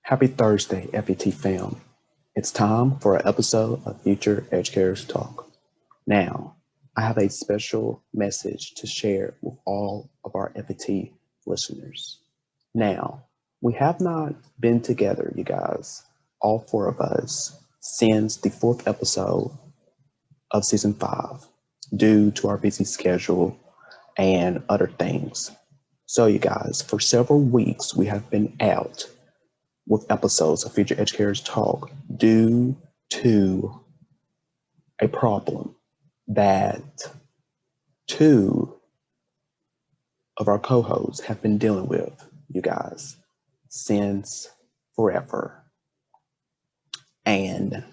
Happy Thursday, FET fam. It's time for an episode of Future Educators Talk. Now, I have a special message to share with all of our FET listeners. Now, we have not been together, you guys, all four of us, since the fourth episode of season 5, due to our busy schedule and other things. So, you guys, for several weeks, we have been out with episodes of Future Educators Talk due to a problem that two of our co hosts have been dealing with, you guys, since forever. And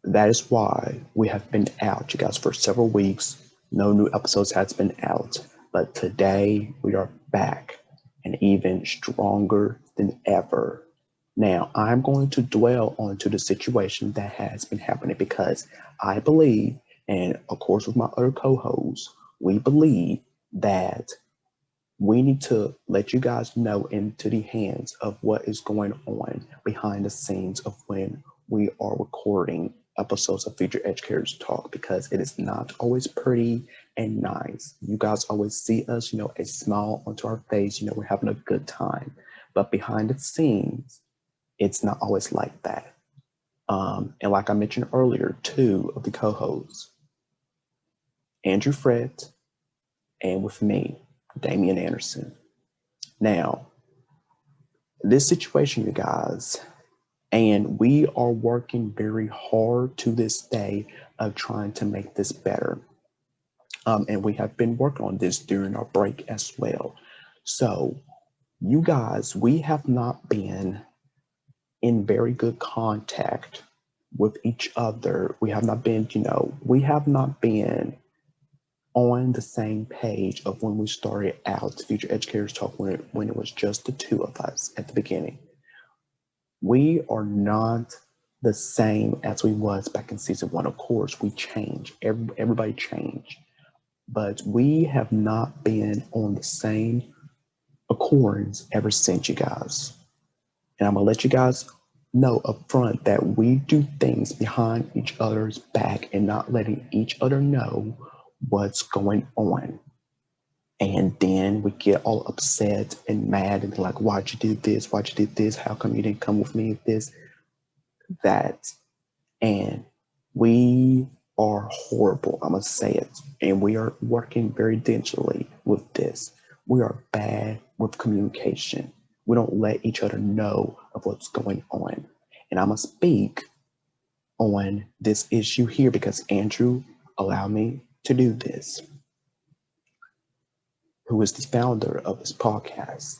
that is why we have been out, you guys, for several weeks. No new episodes has been out, but today we are back and even stronger than ever. Now, I'm going to dwell onto the situation that has been happening because I believe, and of course with my other co-hosts, we believe that we need to let you guys know into the hands of what is going on behind the scenes of when we are recording episodes of Future Educators Talk because it is not always pretty and nice. You guys always see us, a smile onto our face, we're having a good time. But behind the scenes, it's not always like that. And like I mentioned earlier, two of the co-hosts, Andrew Frett and with me, Damian Anderson. Now, this situation, you guys, and we are working very hard to this day of trying to make this better. And we have been working on this during our break as well. So, you guys, we have not been in very good contact with each other. We have not been, we have not been on the same page of when we started out Future Educators Talk when it was just the two of us at the beginning. We are not the same as we was back in season 1. Of course, we changed. Everybody changed. But we have not been on the same accords ever since, you guys. And I'm going to let you guys know up front that we do things behind each other's back and not letting each other know what's going on. And then we get all upset and mad and be like, why'd you do this? Why'd you do this? How come you didn't come with me with this? That. And we are horrible, I must say it. And we are working very diligently with this. We are bad with communication. We don't let each other know of what's going on. And I must speak on this issue here because Andrew allowed me to do this, who is the founder of this podcast.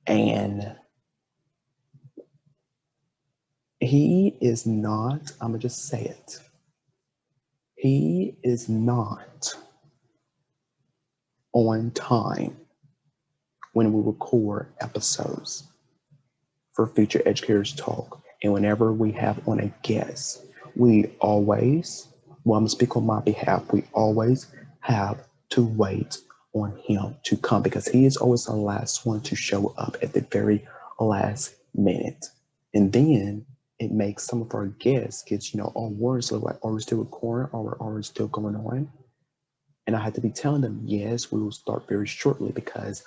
And he is not, I'm going to just say it, he is not on time when we record episodes for Future Educators Talk. And whenever we have on a guest, we always, well, I'm going to speak on my behalf, we always have to wait on him to come because he is always the last one to show up at the very last minute. And then it makes some of our guests get, all worried, so like, are we still recording or are we still going on? And I had to be telling them, yes, we will start very shortly because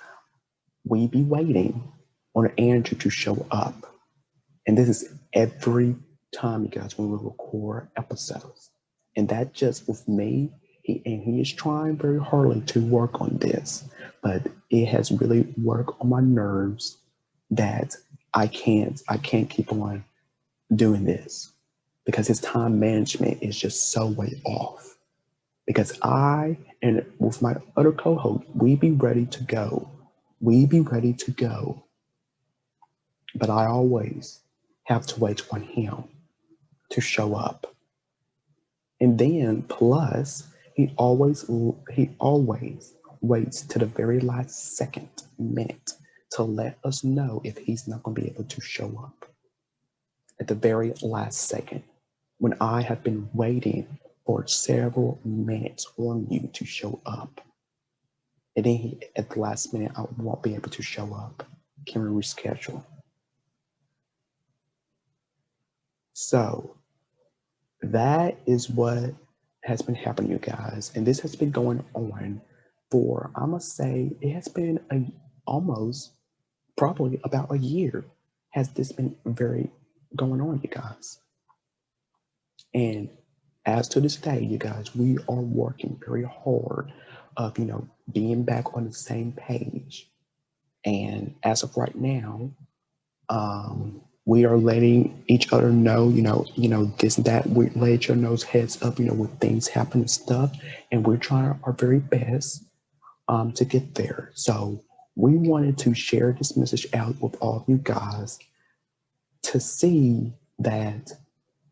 we be waiting on Andrew to show up. And this is every time, you guys, when we record episodes. And that just with me, he is trying very hardly to work on this, but it has really worked on my nerves that I can't keep on doing this because his time management is just so way off. Because I and with my other co-host, we be ready to go. We be ready to go. But I always have to wait on him to show up. And then plus he always waits to the very last minute to let us know if he's not going to be able to show up at the very last second when I have been waiting for several minutes on you to show up. And then at the last minute, I won't be able to show up. Can we reschedule? So that is what has been happening, you guys. And this has been going on for, I must say, it has been almost probably about a year. Has this been very going on, you guys? And as to this day, you guys, we are working very hard of, being back on the same page. And as of right now, we are letting each other know, this and that. We let each other know heads up, when things happen and stuff, and we're trying our very best to get there. So we wanted to share this message out with all of you guys to see that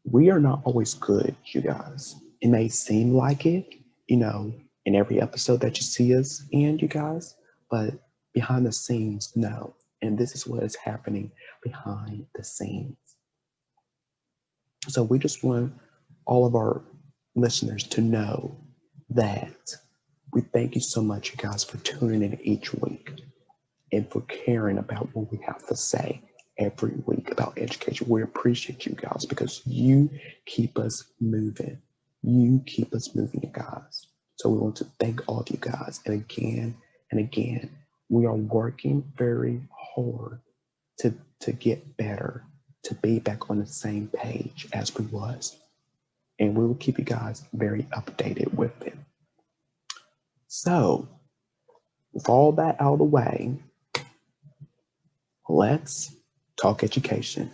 we are not always good, you guys. It may seem like it, in every episode that you see us in, you guys, but behind the scenes, no. And this is what is happening behind the scenes. So we just want all of our listeners to know that we thank you so much, you guys, for tuning in each week and for caring about what we have to say every week about education. We appreciate you guys because you keep us moving. You keep us moving, you guys. So we want to thank all of you guys. And again, we are working very hard to get better, to be back on the same page as we was. And we will keep you guys very updated with it. So, with all that out of the way, let's talk education.